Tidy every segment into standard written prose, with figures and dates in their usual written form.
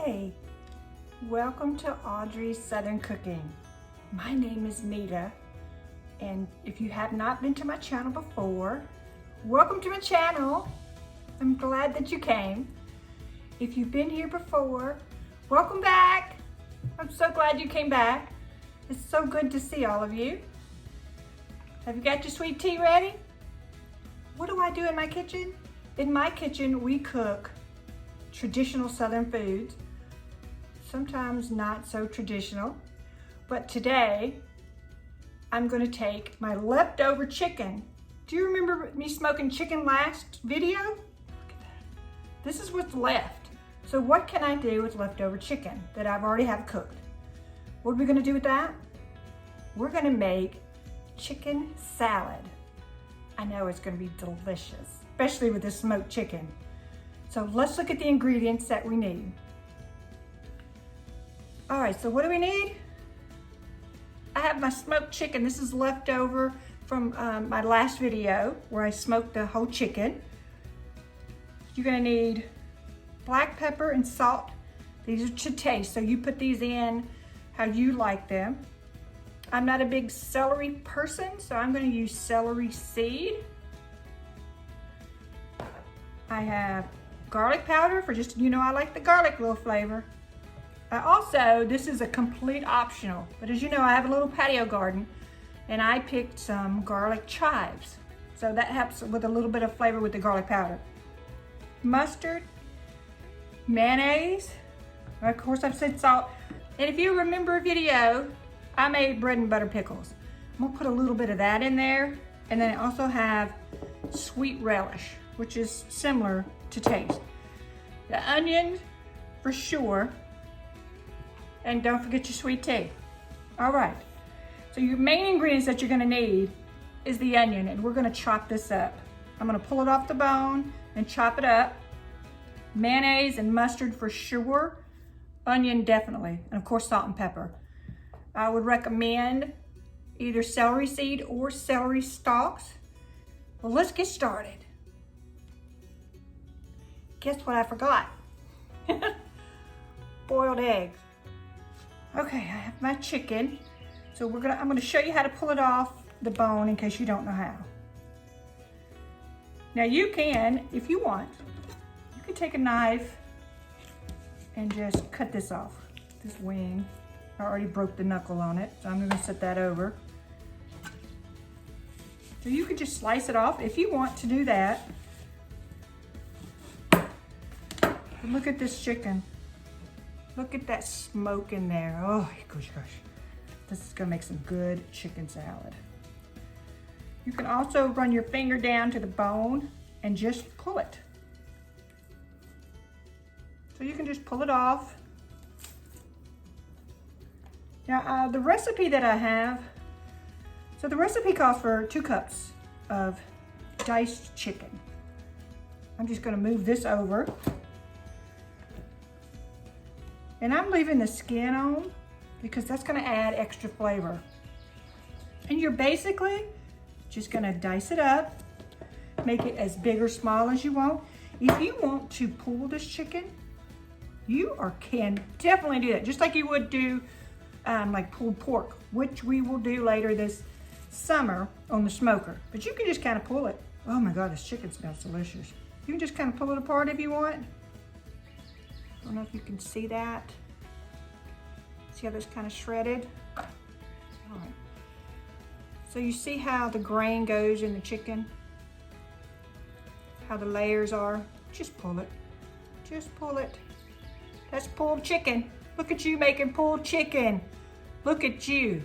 Hi, welcome to Audrey's Southern Cooking. My name is Nita, and if you have not been to my channel before, welcome to my channel. I'm glad that you came. If you've been here before, welcome back. I'm so glad you came back. It's so good to see all of you. Have you got your sweet tea ready? What do I do in my kitchen? In my kitchen, we cook traditional Southern foods, sometimes not so traditional, but today I'm going to take my leftover chicken. Do you remember me smoking chicken last video? Look at that. This is what's left. So what can I do with leftover chicken that I've already have cooked? What are we going to do with that? We're going to make chicken salad. I know it's going to be delicious, especially with this smoked chicken. So let's look at the ingredients that we need. All right, so what do we need? I have my smoked chicken. This is leftover from my last video where I smoked the whole chicken. You're gonna need black pepper and salt. These are to taste, so you put these in how you like them. I'm not a big celery person, so I'm gonna use celery seed. I have garlic powder for just, I like the garlic little flavor. Also, this is a complete optional, but as you know, I have a little patio garden and I picked some garlic chives. So that helps with a little bit of flavor with the garlic powder. Mustard, mayonnaise, of course I've said salt. And if you remember a video, I made bread and butter pickles. I'm gonna put a little bit of that in there. And then I also have sweet relish, which is similar to taste. The onion for sure, and don't forget your sweet tea. All right, so your main ingredients that you're gonna need is the onion, and we're gonna chop this up. I'm gonna pull it off the bone and chop it up. Mayonnaise and mustard for sure, onion definitely, and of course salt and pepper. I would recommend either celery seed or celery stalks. Well, let's get started. Guess what I forgot? Boiled eggs. Okay, I have my chicken. So I'm gonna show you how to pull it off the bone in case you don't know how. Now you can, if you want, you can take a knife and just cut this off, this wing. I already broke the knuckle on it, so I'm gonna set that over. So you can just slice it off if you want to do that. But look at this chicken. Look at that smoke in there. Oh gosh. This is gonna make some good chicken salad. You can also run your finger down to the bone and just pull it. So you can just pull it off. Now the recipe that I have, so the recipe calls for 2 cups of diced chicken. I'm just gonna move this over. And I'm leaving the skin on because that's gonna add extra flavor. And you're basically just gonna dice it up, make it as big or small as you want. If you want to pull this chicken, you can definitely do that, just like you would do like pulled pork, which we will do later this summer on the smoker. But you can just kind of pull it. Oh my God, this chicken smells delicious. You can just kind of pull it apart if you want. I don't know if you can see that. See how that's kind of shredded? All right. So you see how the grain goes in the chicken? How the layers are? Just pull it. Just pull it. That's pulled chicken. Look at you making pulled chicken. Look at you.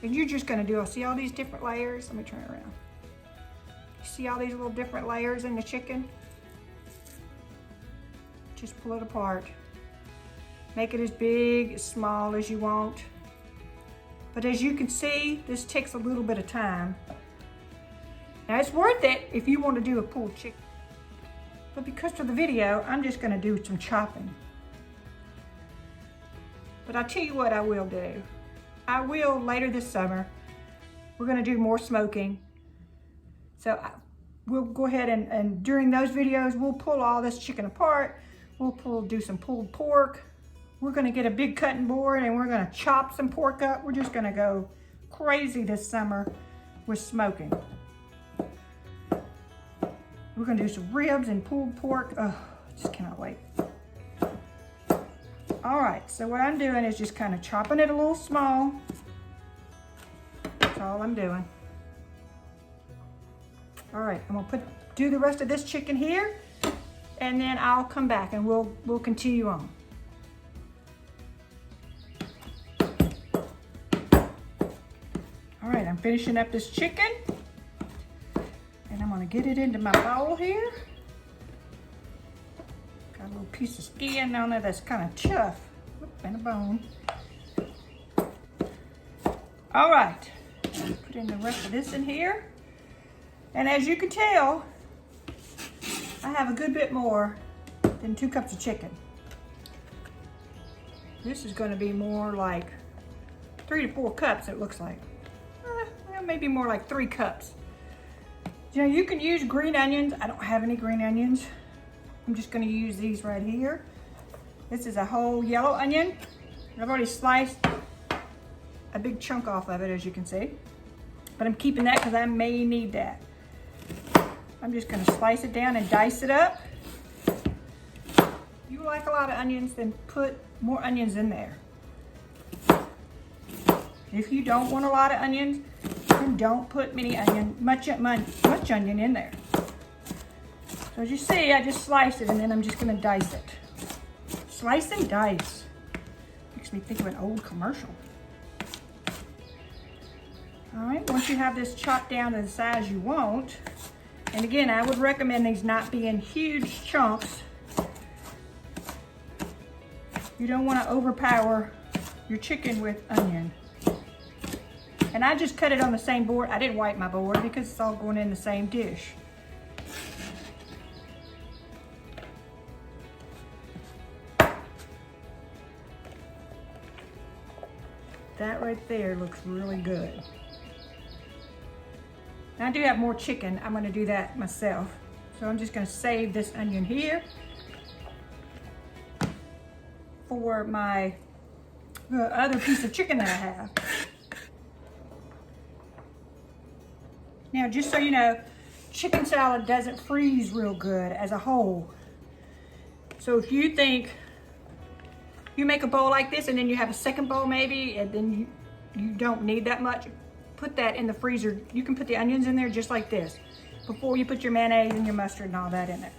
And you're just gonna see all these different layers? Let me turn it around. You see all these little different layers in the chicken? Just pull it apart. Make it as big, as small as you want. But as you can see, this takes a little bit of time. Now it's worth it if you want to do a pulled chicken. But because for the video, I'm just gonna do some chopping. But I'll tell you what I will do. I will later this summer, we're gonna do more smoking. So we'll go ahead and during those videos, we'll pull all this chicken apart. We'll do some pulled pork. We're gonna get a big cutting board and we're gonna chop some pork up. We're just gonna go crazy this summer with smoking. We're gonna do some ribs and pulled pork. Oh, just cannot wait. All right, so what I'm doing is just kind of chopping it a little small. That's all I'm doing. All right, I'm gonna do the rest of this chicken here, and then I'll come back and we'll continue on. All right, I'm finishing up this chicken, and I'm gonna get it into my bowl here. Got a little piece of skin on there that's kind of tough. And a bone. All right, put in the rest of this in here. And as you can tell, I have a good bit more than 2 cups of chicken. This is going to be more like 3 to 4 cups, it looks like. Well, maybe more like 3 cups. You know, you can use green onions. I don't have any green onions. I'm just going to use these right here. This is a whole yellow onion. I've already sliced a big chunk off of it, as you can see. But I'm keeping that because I may need that. I'm just going to slice it down and dice it up. If you like a lot of onions, then put more onions in there. If you don't want a lot of onions, then don't put much onion in there. So as you see, I just sliced it and then I'm just going to dice it. Slice and dice. Makes me think of an old commercial. All right, once you have this chopped down to the size you want, and again, I would recommend these not being huge chunks. You don't want to overpower your chicken with onion. And I just cut it on the same board. I didn't wipe my board because it's all going in the same dish. That right there looks really good. Now I do have more chicken. I'm gonna do that myself. So I'm just gonna save this onion here for my other piece of chicken that I have. Now, just so you know, chicken salad doesn't freeze real good as a whole. So if you think you make a bowl like this and then you have a second bowl maybe, and then you don't need that much, put that in the freezer. You can put the onions in there just like this before you put your mayonnaise and your mustard and all that in there.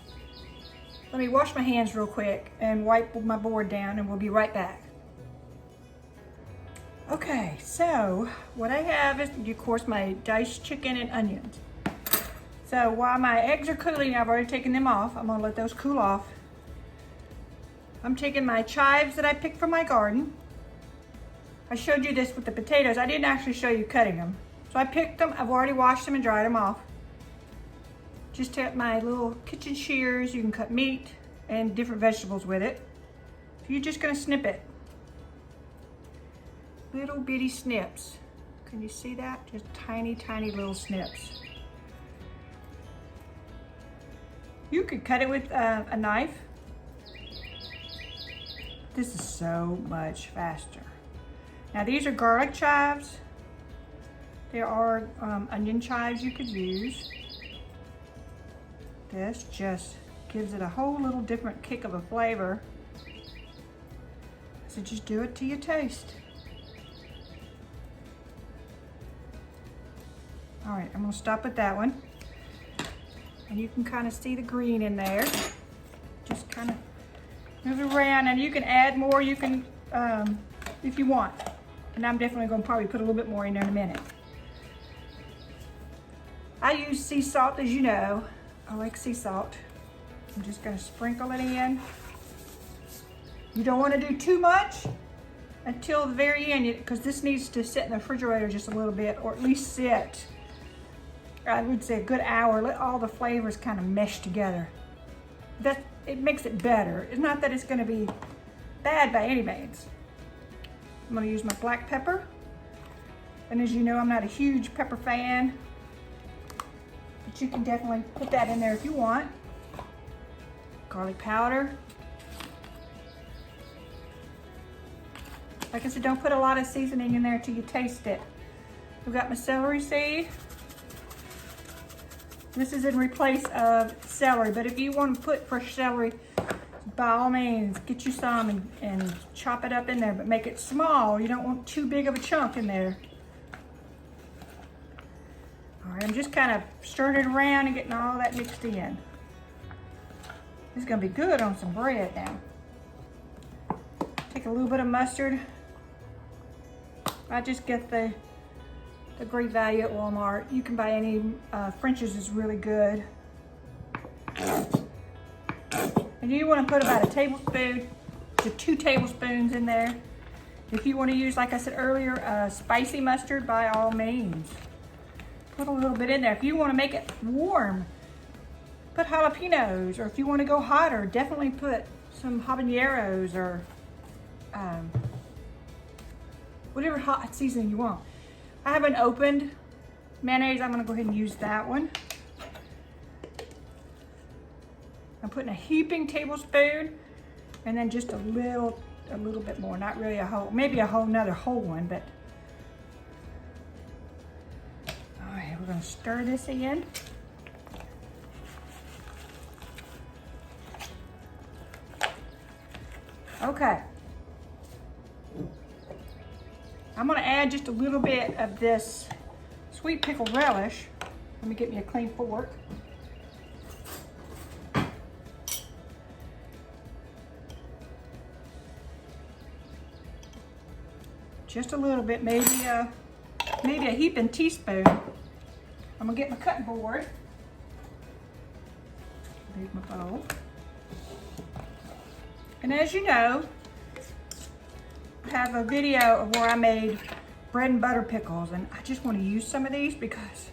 Let me wash my hands real quick and wipe my board down and we'll be right back. Okay, so what I have is, of course, my diced chicken and onions. So while my eggs are cooling, I've already taken them off. I'm gonna let those cool off. I'm taking my chives that I picked from my garden. I showed you this with the potatoes. I didn't actually show you cutting them. So I picked them, I've already washed them and dried them off. Just take my little kitchen shears. You can cut meat and different vegetables with it. So you're just gonna snip it. Little bitty snips. Can you see that? Just tiny, tiny little snips. You could cut it with a knife. This is so much faster. Now these are garlic chives. There are onion chives you could use. This just gives it a whole little different kick of a flavor. So just do it to your taste. All right, I'm gonna stop at that one. And you can kind of see the green in there. Just kind of move it around, and you can add more, you can, if you want. And I'm definitely gonna probably put a little bit more in there in a minute. I use sea salt, as you know. I like sea salt. I'm just gonna sprinkle it in. You don't wanna do too much until the very end, because this needs to sit in the refrigerator just a little bit, or at least sit, I would say, a good hour. Let all the flavors kind of mesh together. It makes it better. It's not that it's gonna be bad by any means. I'm gonna use my black pepper. And as you know, I'm not a huge pepper fan, but you can definitely put that in there if you want. Garlic powder. Like I said, don't put a lot of seasoning in there till you taste it. I've got my celery seed. This is in replace of celery, but if you want to put fresh celery, by all means, get you some and chop it up in there, but make it small. You don't want too big of a chunk in there. All right, I'm just kind of stirring it around and getting all that mixed in. This is gonna be good on some bread now. Take a little bit of mustard. I just get the great value at Walmart. You can buy any, French's is really good. And you want to put about a tablespoon to 2 tablespoons in there. If you want to use, like I said earlier, spicy mustard, by all means. Put a little bit in there. If you want to make it warm, put jalapenos. Or if you want to go hotter, definitely put some habaneros or whatever hot seasoning you want. I have an opened mayonnaise. I'm going to go ahead and use that one. I'm putting a heaping tablespoon and then just a little bit more. Not really a whole, maybe another whole one, but. All right, we're going to stir this in. Okay. I'm going to add just a little bit of this sweet pickle relish. Let me get me a clean fork. Just a little bit, maybe a heaping teaspoon. I'm going to get my cutting board. There's my bowl. And as you know, I have a video of where I made bread and butter pickles, and I just want to use some of these because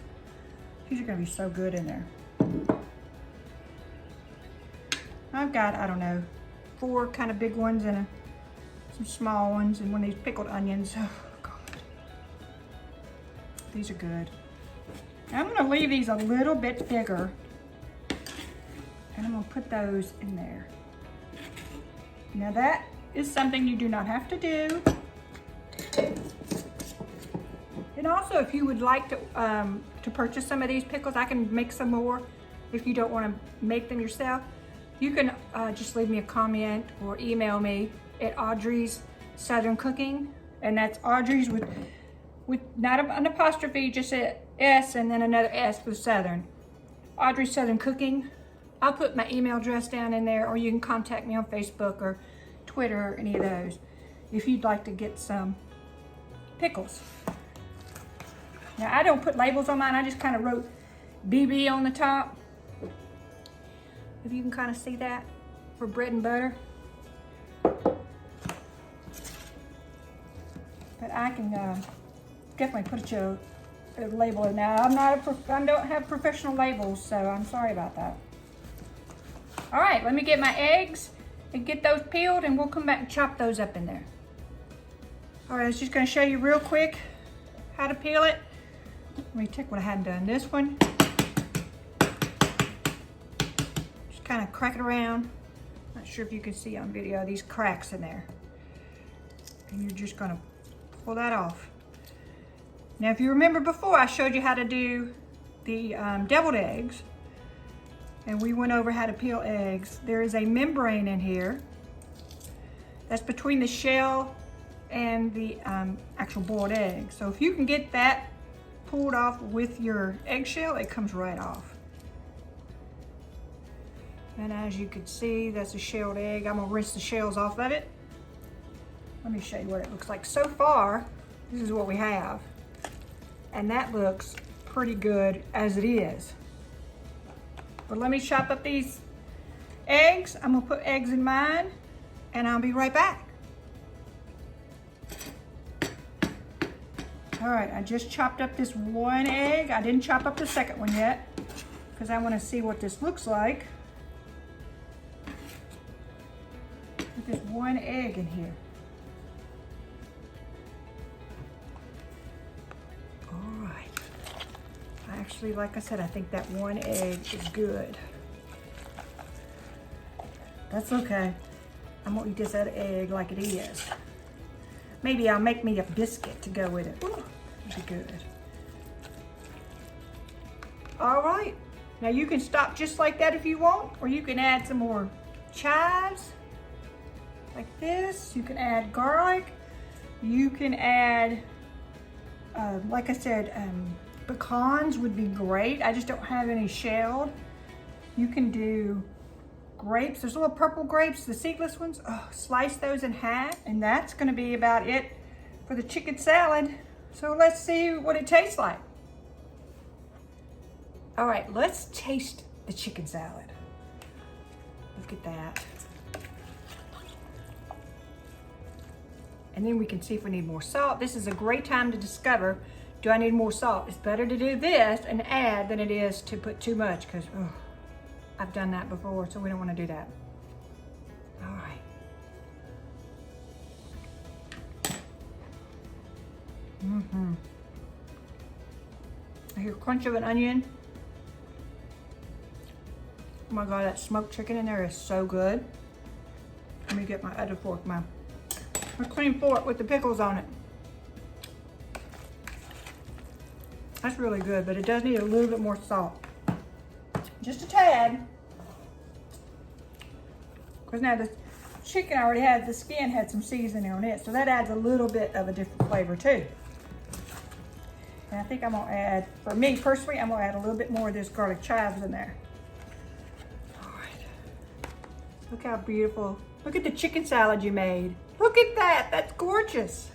these are going to be so good in there. I've got, I don't know, 4 kind of big ones and some small ones and one of these pickled onions. Oh, God. These are good. Now I'm going to leave these a little bit bigger, and I'm going to put those in there. Now that is something you do not have to do. And also, if you would like to purchase some of these pickles, I can make some more. If you don't want to make them yourself, you can just leave me a comment or email me at Audrey's Southern Cooking, and that's Audrey's with not an apostrophe, just a S and then another S for Southern. Audrey's Southern Cooking. I'll put my email address down in there, or you can contact me on Facebook or Twitter or any of those if you'd like to get some pickles. Now I don't put labels on mine, I just kind of wrote BB on the top. If you can kind of see that for bread and butter. But I can definitely put a label in. Now I don't have professional labels, so I'm sorry about that. All right, let me get my eggs and get those peeled, and we'll come back and chop those up in there. All right, I was just gonna show you real quick how to peel it. Let me check what I hadn't done. This one, just kind of crack it around. Not sure if you can see on video these cracks in there. And you're just gonna pull that off. Now, if you remember before, I showed you how to do the deviled eggs, and we went over how to peel eggs. There is a membrane in here that's between the shell and the actual boiled egg. So if you can get that pulled off with your eggshell, it comes right off. And as you can see, that's a shelled egg. I'm gonna rinse the shells off of it. Let me show you what it looks like. So far, this is what we have. And that looks pretty good as it is. But let me chop up these eggs. I'm gonna put eggs in mine, and I'll be right back. All right, I just chopped up this one egg. I didn't chop up the second one yet because I wanna see what this looks like with this one egg in here. Actually, like I said, I think that one egg is good. That's okay. I'm gonna eat this other egg like it is. Maybe I'll make me a biscuit to go with it. Ooh, that'd be good. All right, now you can stop just like that if you want, or you can add some more chives, like this. You can add garlic. You can add, like I said, pecans would be great. I just don't have any shelled. You can do grapes. There's little purple grapes, the seedless ones. Oh, slice those in half, and that's gonna be about it for the chicken salad. So let's see what it tastes like. All right, let's taste the chicken salad. Look at that. And then we can see if we need more salt. This is a great time to discover, do I need more salt? It's better to do this and add than it is to put too much, because I've done that before, so we don't want to do that. All right. I hear crunch of an onion. Oh my God, that smoked chicken in there is so good. Let me get my other fork, my clean fork with the pickles on it. That's really good, but it does need a little bit more salt. Just a tad. Because now the chicken already had, the skin had some seasoning on it, so that adds a little bit of a different flavor too. And I think I'm gonna add, for me personally, I'm gonna add a little bit more of this garlic chives in there. All right. Look how beautiful. Look at the chicken salad you made. Look at that, that's gorgeous.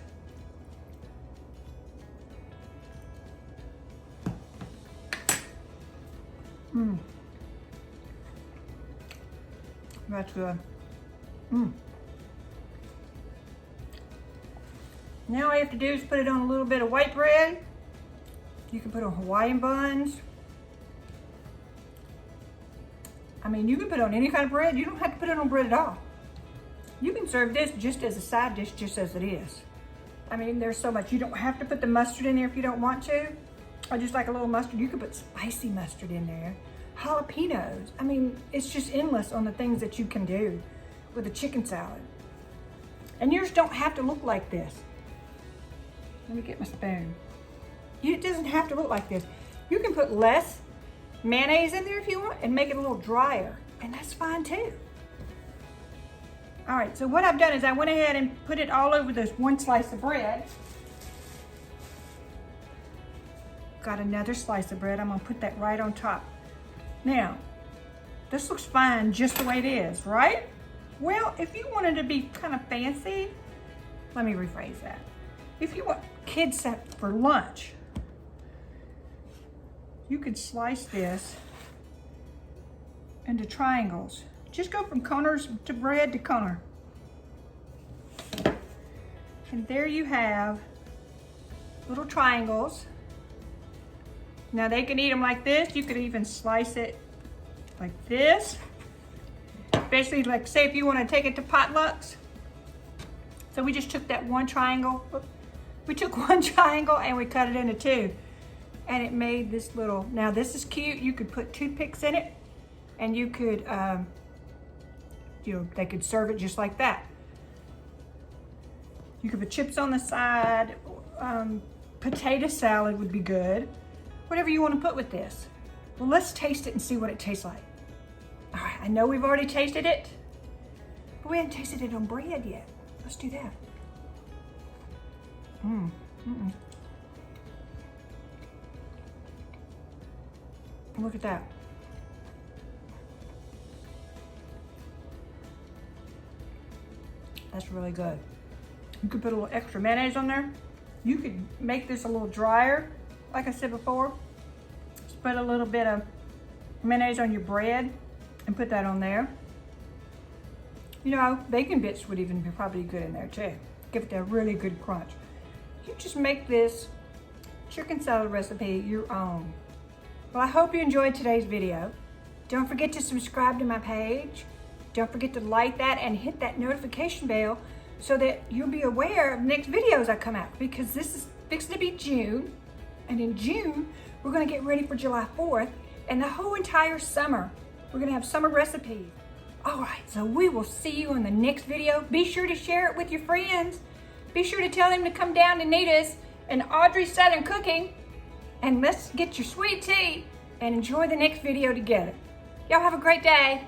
That's good. Now all you have to do is put it on a little bit of white bread. You can put on Hawaiian buns. I mean, you can put it on any kind of bread. You don't have to put it on bread at all. You can serve this just as a side dish, just as it is. I mean, there's so much. You don't have to put the mustard in there if you don't want to. Or just like a little mustard. You can put spicy mustard in there. Jalapenos. I mean, it's just endless on the things that you can do with a chicken salad. And yours don't have to look like this. Let me get my spoon. It doesn't have to look like this. You can put less mayonnaise in there if you want and make it a little drier. And that's fine too. All right, so what I've done is I went ahead and put it all over this one slice of bread. Got another slice of bread. I'm gonna put that right on top. Now, this looks fine just the way it is, right? Well, if you wanted to be kind of fancy, let me rephrase that. If you want kids set for lunch, you could slice this into triangles. Just go from corners to bread to corner. And there you have little triangles. Now they can eat them like this. You could even slice it like this. Especially like say if you want to take it to potlucks. So we just took that one triangle. We took one triangle and we cut it into two. And it made this little, now this is cute. You could put toothpicks in it and you could, they could serve it just like that. You could put chips on the side. Potato salad would be good. Whatever you want to put with this. Well, let's taste it and see what it tastes like. All right, I know we've already tasted it, but we haven't tasted it on bread yet. Let's do that. Look at that. That's really good. You could put a little extra mayonnaise on there. You could make this a little drier, like I said before. Just put a little bit of mayonnaise on your bread and put that on there. You know, bacon bits would even be probably good in there too. Give it that really good crunch. You just make this chicken salad recipe your own. Well, I hope you enjoyed today's video. Don't forget to subscribe to my page. Don't forget to like that and hit that notification bell so that you'll be aware of next videos I come out, because this is fixing to be June. And in June, we're gonna get ready for July 4th and the whole entire summer. We're gonna have summer recipes. All right, so we will see you in the next video. Be sure to share it with your friends. be sure to tell them to come down to Nita's and Audrey's Southern Cooking, and let's get your sweet tea and enjoy the next video together. Y'all have a great day.